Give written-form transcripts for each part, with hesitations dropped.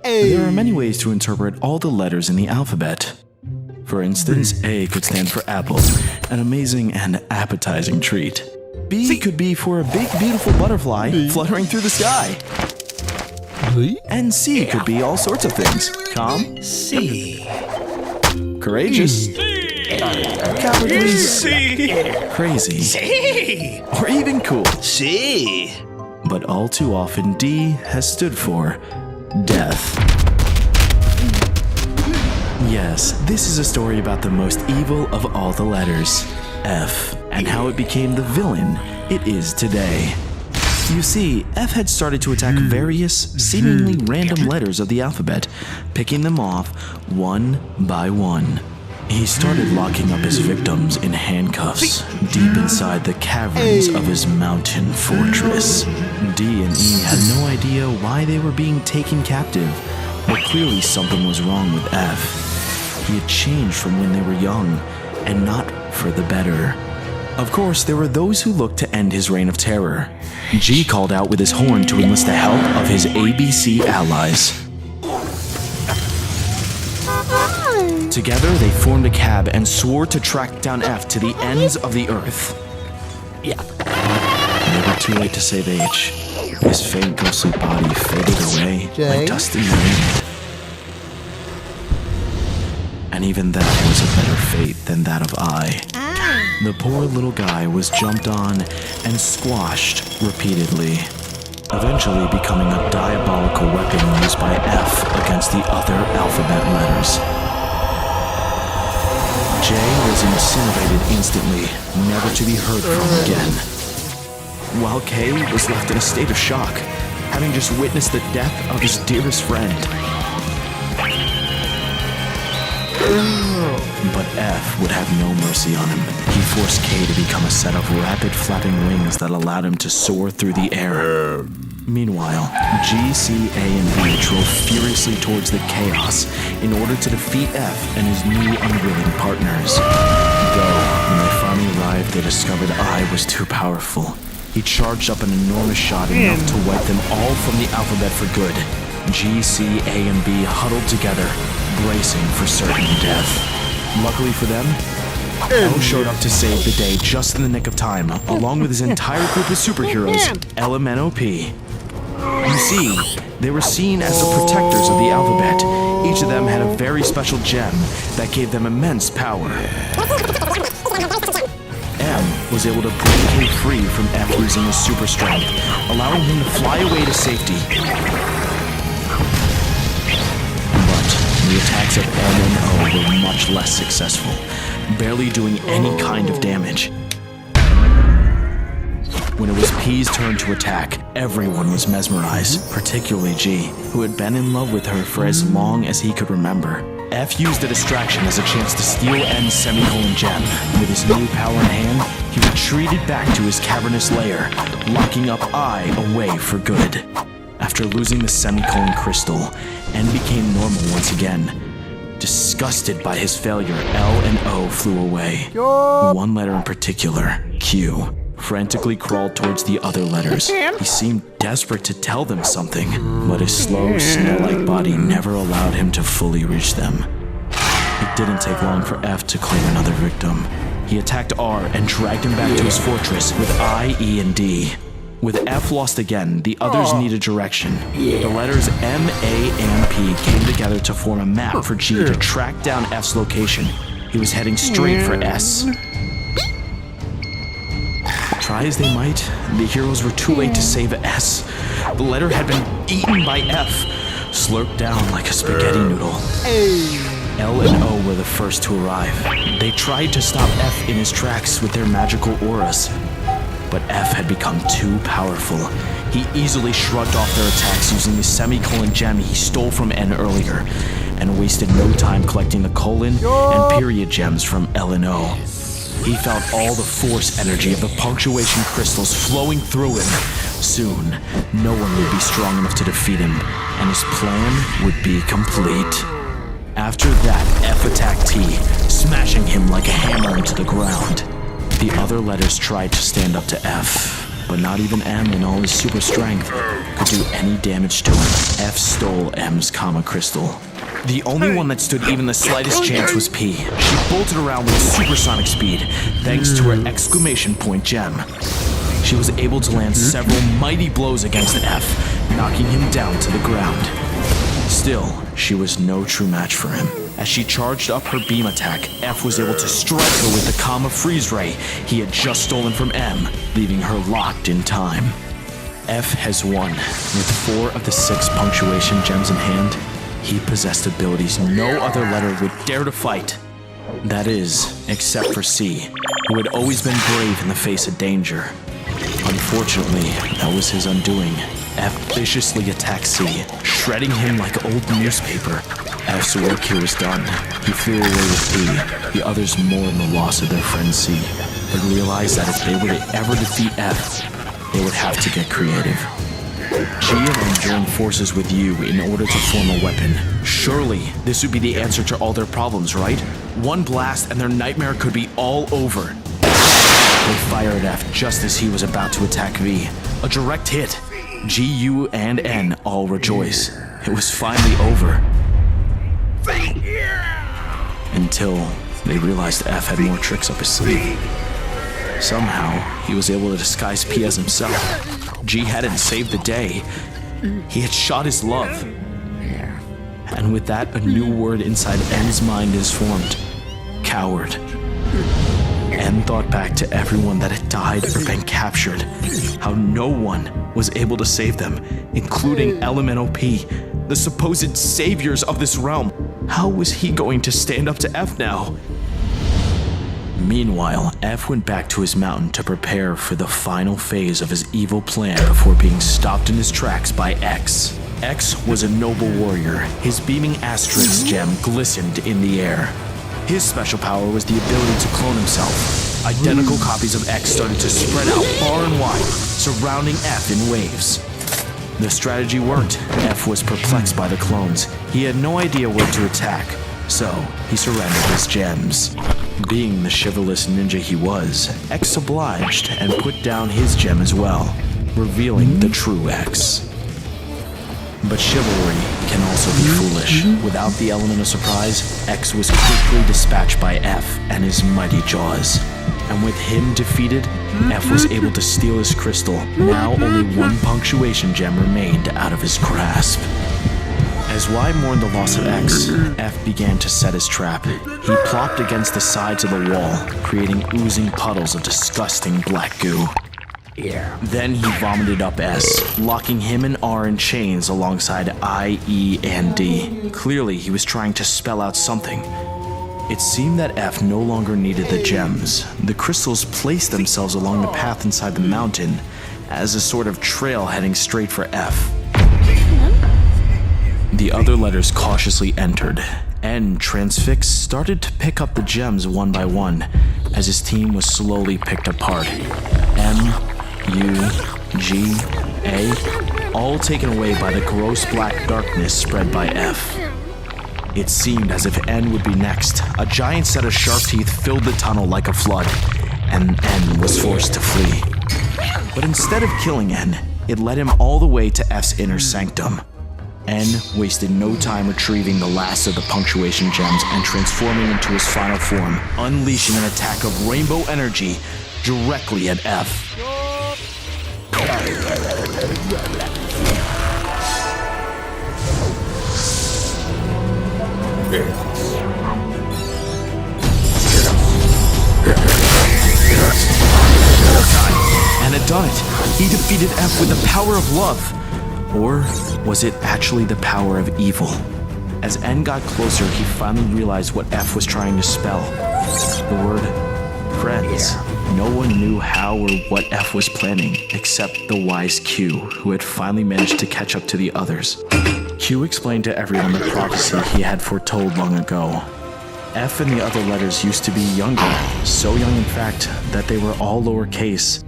There are many ways to interpret all the letters in the alphabet. For instance, A could stand for apple, an amazing and appetizing treat. B could be for a big, beautiful butterfly fluttering through the sky. And C could be all sorts of things. Calm, C. courageous, cowardly, C. crazy, C. or even cool. C. But all too often, D has stood for death. Yes, this is a story about the most evil of all the letters, F, and how it became the villain it is today. You see, F had started to attack various, seemingly random letters of the alphabet, picking them off one by one. He started locking up his victims in handcuffs, deep inside the caverns of his mountain fortress. D and E had no idea why they were being taken captive, but clearly something was wrong with F. He had changed from when they were young, and not for the better. Of course, there were those who looked to end his reign of terror. G called out with his horn to enlist the help of his ABC allies. Together, they formed a cab and swore to track down F to the ends of the earth. Yeah. Never too late to save H. His faint, ghostly body faded away like dust in the wind. And even that was a better fate than that of I. The poor little guy was jumped on and squashed repeatedly, eventually becoming a diabolical weapon used by F against the other alphabet letters. J was incinerated instantly, never to be heard from again, while K was left in a state of shock, having just witnessed the death of his dearest friend. But F would have no mercy on him. He forced K to become a set of rapid flapping wings that allowed him to soar through the air. Meanwhile, G, C, A, and B drove furiously towards the chaos in order to defeat F and his new unwilling partners. Though, when they finally arrived, they discovered I was too powerful. He charged up an enormous shot enough to wipe them all from the alphabet for good. G, C, A, and B huddled together, bracing for certain death. Luckily for them, L showed up to save the day just in the nick of time, along with his entire group of superheroes, LMNOP. You see, they were seen as the protectors of the alphabet. Each of them had a very special gem that gave them immense power. M was able to break K free from F using his super strength, allowing him to fly away to safety. The attacks of N and O were much less successful, barely doing any kind of damage. When it was P's turn to attack, everyone was mesmerized, particularly G, who had been in love with her for as long as he could remember. F used a distraction as a chance to steal N's semicolon gem. With his new power in hand, he retreated back to his cavernous lair, locking up I away for good. After losing the semicolon crystal, N became normal once again. Disgusted by his failure, L and O flew away. One letter in particular, Q, frantically crawled towards the other letters. He seemed desperate to tell them something, but his slow, snail-like body never allowed him to fully reach them. It didn't take long for F to claim another victim. He attacked R and dragged him back to his fortress with I, E, and D. With F lost again, the others needed direction. The letters M, A, and P came together to form a map for G to track down F's location. He was heading straight for S. Try as they might, the heroes were too late to save S. The letter had been eaten by F, slurped down like a spaghetti noodle. L and O were the first to arrive. They tried to stop F in his tracks with their magical auras. But F had become too powerful. He easily shrugged off their attacks using the semicolon gem he stole from N earlier, and wasted no time collecting the colon and period gems from L and O. He felt all the force energy of the punctuation crystals flowing through him. Soon, no one would be strong enough to defeat him, and his plan would be complete. After that, F attacked T, smashing him like a hammer into the ground. The other letters tried to stand up to F, but not even M in all his super strength could do any damage to him. F stole M's Kama Crystal. The only one that stood even the slightest chance was P. She bolted around with supersonic speed, thanks to her exclamation point gem. She was able to land several mighty blows against F, knocking him down to the ground. Still, she was no true match for him. As she charged up her beam attack, F was able to strike her with the Kama Freeze Ray he had just stolen from M, leaving her locked in time. F has won. With 4 of the 6 punctuation gems in hand, he possessed abilities no other letter would dare to fight. That is, except for C, who had always been brave in the face of danger. Unfortunately, that was his undoing. F viciously attacked C, shredding him like old newspaper. F's work here was done. He flew away with P. The others mourned the loss of their friend C, but realized that if they were to ever defeat F, they would have to get creative. G and M joined forces with U in order to form a weapon. Surely, this would be the answer to all their problems, right? One blast and their nightmare could be all over. They fired F just as he was about to attack V. A direct hit. G, U, and N all rejoice. It was finally over. Until they realized F had more tricks up his sleeve. Somehow, he was able to disguise P as himself. G hadn't saved the day. He had shot his love. And with that, a new word inside N's mind is formed. Coward. N thought back to everyone that had died or been captured. How no one was able to save them, including Elemental P, the supposed saviors of this realm. How was he going to stand up to F now? Meanwhile, F went back to his mountain to prepare for the final phase of his evil plan before being stopped in his tracks by X. X was a noble warrior. His beaming Asterix gem glistened in the air. His special power was the ability to clone himself. Identical copies of X started to spread out far and wide, surrounding F in waves. The strategy worked. F was perplexed by the clones. He had no idea where to attack, so he surrendered his gems. Being the chivalrous ninja he was, X obliged and put down his gem as well, revealing the true X. But chivalry can also be foolish. Without the element of surprise, X was quickly dispatched by F and his mighty jaws. And with him defeated, F was able to steal his crystal. Now only 1 punctuation gem remained out of his grasp. As Y mourned the loss of X, F began to set his trap. He plopped against the sides of the wall, creating oozing puddles of disgusting black goo. Then he vomited up S, locking him and R in chains alongside I, E, and D. Clearly, he was trying to spell out something. It seemed that F no longer needed the gems. The crystals placed themselves along the path inside the mountain as a sort of trail heading straight for F. The other letters cautiously entered. N, transfixed, started to pick up the gems one by one as his team was slowly picked apart. M, U, G, A, all taken away by the gross black darkness spread by F. It seemed as if N would be next. A giant set of sharp teeth filled the tunnel like a flood, and N was forced to flee. But instead of killing N, it led him all the way to F's inner sanctum. N wasted no time retrieving the last of the punctuation gems and transforming into his final form, unleashing an attack of rainbow energy directly at F. And had done it. He defeated F with the power of love. Or was it actually the power of evil? As N got closer, he finally realized what F was trying to spell. The word friends. No one knew how or what F was planning, except the wise Q, who had finally managed to catch up to the others. Q explained to everyone the prophecy he had foretold long ago. F and the other letters used to be younger, so young in fact that they were all lowercase.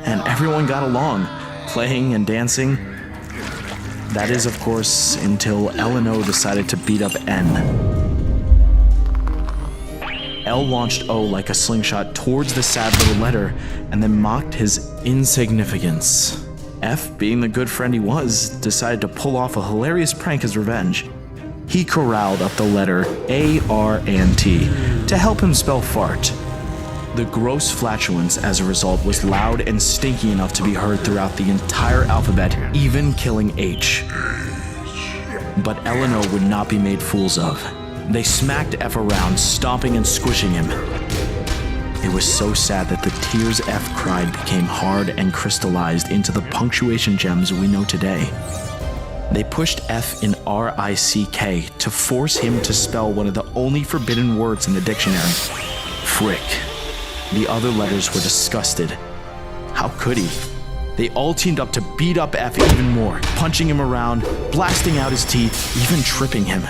And everyone got along, playing and dancing. That is, of course, until L and O decided to beat up N. L launched O like a slingshot towards the sad little letter and then mocked his insignificance. F, being the good friend he was, decided to pull off a hilarious prank as revenge. He corralled up the letter A, R, and T to help him spell fart. The gross flatulence as a result was loud and stinky enough to be heard throughout the entire alphabet, even killing H. But Eleanor would not be made fools of. They smacked F around, stomping and squishing him. It was so sad that the tears F cried became hard and crystallized into the punctuation gems we know today. They pushed F in R-I-C-K to force him to spell one of the only forbidden words in the dictionary, frick. The other letters were disgusted. How could he? They all teamed up to beat up F even more, punching him around, blasting out his teeth, even tripping him.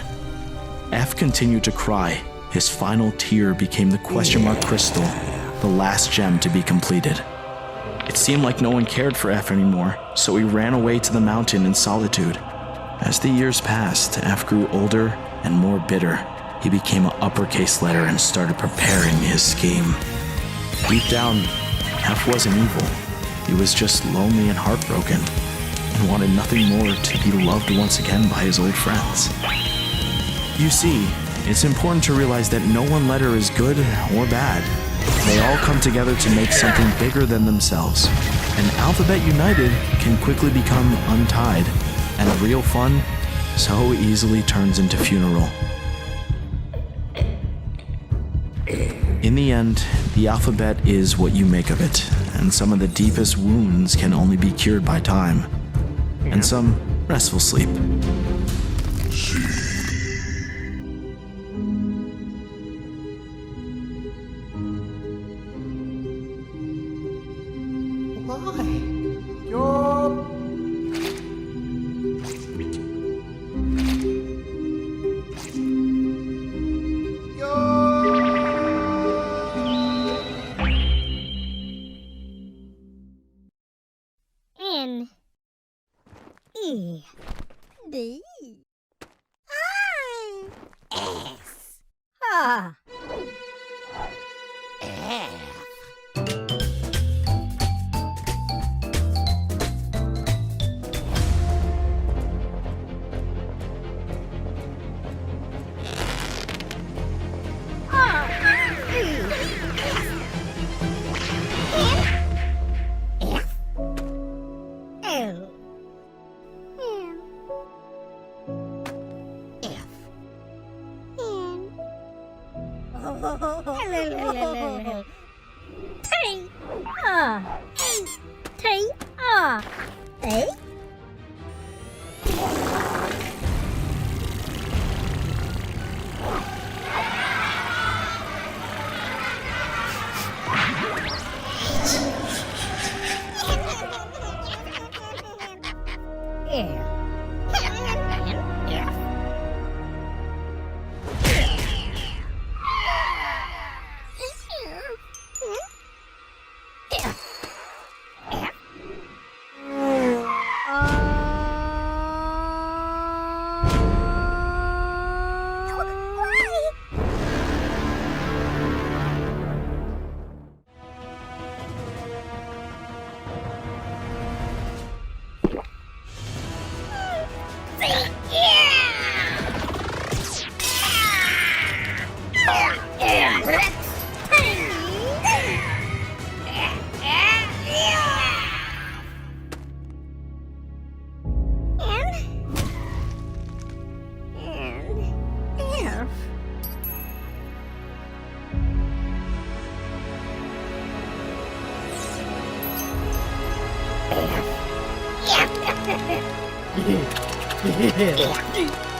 F continued to cry. His final tear became the question mark crystal, the last gem to be completed. It seemed like no one cared for F anymore, so he ran away to the mountain in solitude. As the years passed, F grew older and more bitter. He became an uppercase letter and started preparing his scheme. Deep down, F wasn't evil. He was just lonely and heartbroken, and wanted nothing more to be loved once again by his old friends. You see, it's important to realize that no one letter is good or bad. They all come together to make something bigger than themselves. An alphabet united can quickly become untied, and real fun so easily turns into funeral. In the end, the alphabet is what you make of it, and some of the deepest wounds can only be cured by time, and some restful sleep. N E D I S F. T R T R A. Yeah.